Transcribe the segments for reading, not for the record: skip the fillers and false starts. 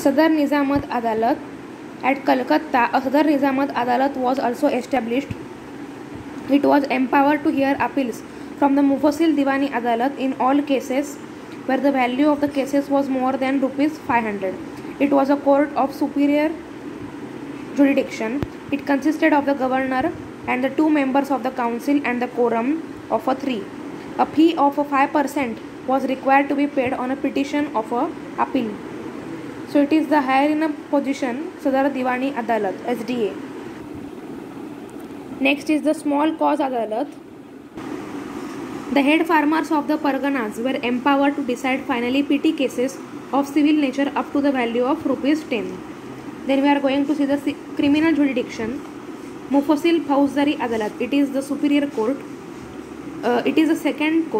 Sadar Nizamat Adalat. At Calcutta, a Sadar Nizamat Adalat was also established. It was empowered to hear appeals from the Mufasil Diwani Adalat in all cases where the value of the cases was more than rupees 500. It was a court of superior jurisdiction. It consisted of the governor and the 2 members of the council and the quorum of a 3. A fee of 5% was required to be paid on a petition of a appeal. So it is the higher in a position Sadar Diwani Adalat, SDA. Next is the small cause Adalat. The head farmers of the Parganas were empowered to decide finally petty cases of civil nature up to the value of rupees 10. Then we are going to see the criminal jurisdiction. Mufasil Fauzdari Adalat. It is the superior court. It is a second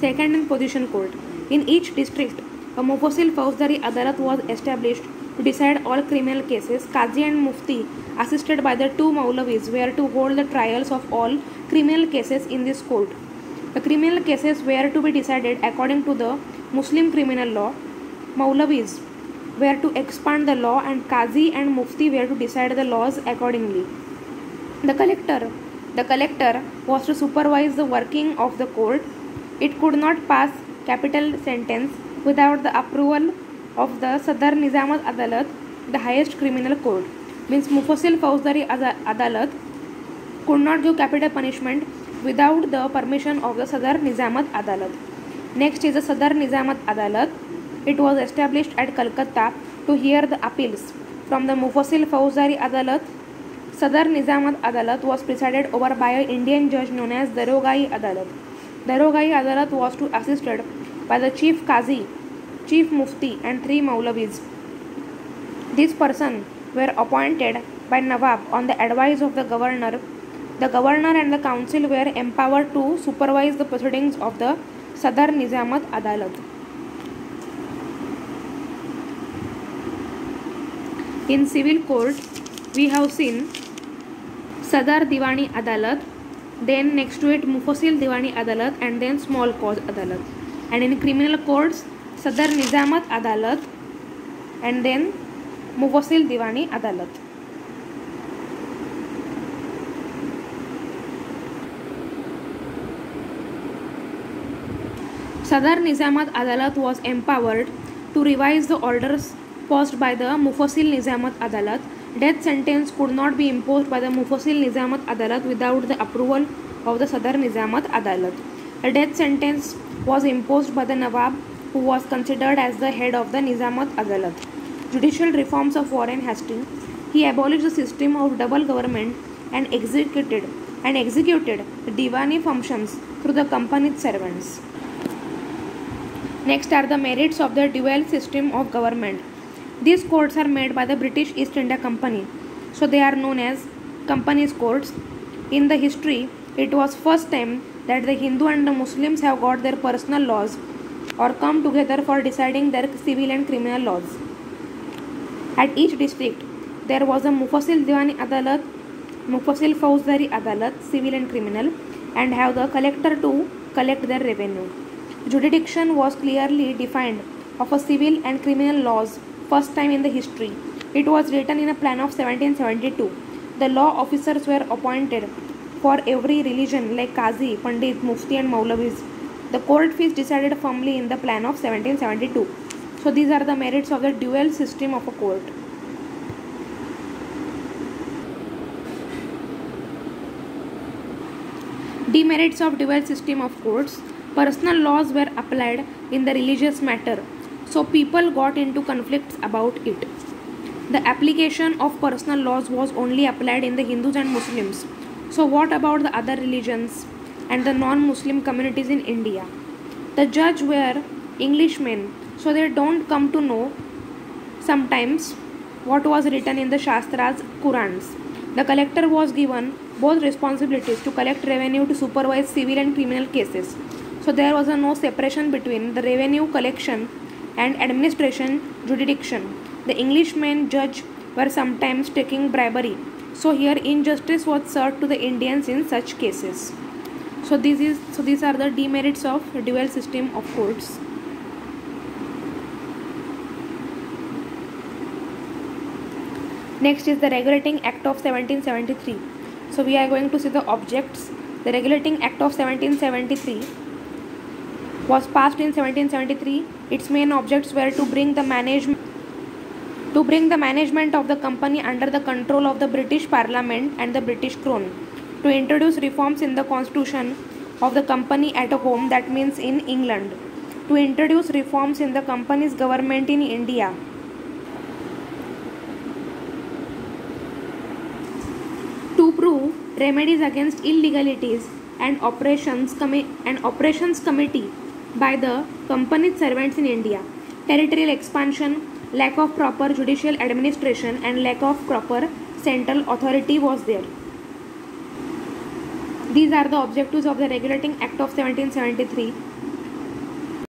in position court. In each district, a Mufasil Fauzdari Adalat was established to decide all criminal cases. Qazi and Mufti, assisted by the 2 Maulavis, were to hold the trials of all criminal cases in this court. The criminal cases were to be decided according to the Muslim criminal law. Maulavis were to expand the law and Qazi and Mufti were to decide the laws accordingly. The collector was to supervise the working of the court. It could not pass capital sentence without the approval of the Sadar Nizamat Adalat, the highest criminal court. Means Mufasil Fauzdari Adalat could not give capital punishment without the permission of the Sadar Nizamat Adalat. Next is the Sadar Nizamat Adalat. It was established at Calcutta to hear the appeals from the Mufasil Fauzdari Adalat. Sadar Nizamat Adalat was presided over by an Indian judge known as Darogai Adalat. Darogai Adalat was to assisted by the Chief Qazi, Chief Mufti and 3 Maulavis. These persons were appointed by Nawab on the advice of the governor. The governor and the council were empowered to supervise the proceedings of the Sadar Nizamat Adalat. In civil court, we have seen Sadar Diwani Adalat, then next to it Mufasil Diwani Adalat and then small cause Adalat. And in criminal courts, Sadar Nizamat Adalat and then Mufasil Diwani Adalat. Sadar Nizamat Adalat was empowered to revise the orders passed by the Mufasil Nizamat Adalat. Death sentence could not be imposed by the Mufasil Nizamat Adalat without the approval of the Sadar Nizamat Adalat. A death sentence was imposed by the Nawab, who was considered as the head of the Nizamat Adalat. Judicial reforms of Warren Hastings. He abolished the system of double government and executed the Diwani functions through the company's servants. Next are the merits of the dual system of government. These courts are made by the British East India Company, so they are known as company's courts. In the history, it was first time that the Hindu and the Muslims have got their personal laws or come together for deciding their civil and criminal laws. At each district, there was a Mufasil Diwani Adalat, Mufasil Fauzdari Adalat, civil and criminal, and have the collector to collect their revenue. Jurisdiction was clearly defined of a civil and criminal laws first time in the history. It was written in a plan of 1772. The law officers were appointed for every religion like Qazi, Pandit, Mufti and Maulavis. The court fees decided firmly in the plan of 1772. So these are the merits of the dual system of a court. Demerits of dual system of courts. Personal laws were applied in the religious matter, so people got into conflicts about it. The application of personal laws was only applied in the Hindus and Muslims. So what about the other religions and the non-Muslim communities in India? The judge were Englishmen, so they don't come to know sometimes what was written in the Shastras, Qurans. The collector was given both responsibilities to collect revenue to supervise civil and criminal cases. So there was no separation between the revenue collection and administration jurisdiction. The Englishmen judge were sometimes taking bribery. So here injustice was served to the Indians in such cases. So these are the demerits of dual system of courts. Next is the Regulating Act of 1773. So we are going to see the objects. The Regulating Act of 1773 was passed in 1773. Its main objects were to bring the management of the company under the control of the British Parliament and the British Crown, to introduce reforms in the constitution of the company at home, that means in England, to introduce reforms in the company's government in India, to prove remedies against illegalities and operations committee by the company's servants in India, territorial expansion, lack of proper judicial administration and lack of proper central authority was there. These are the objectives of the Regulating Act of 1773.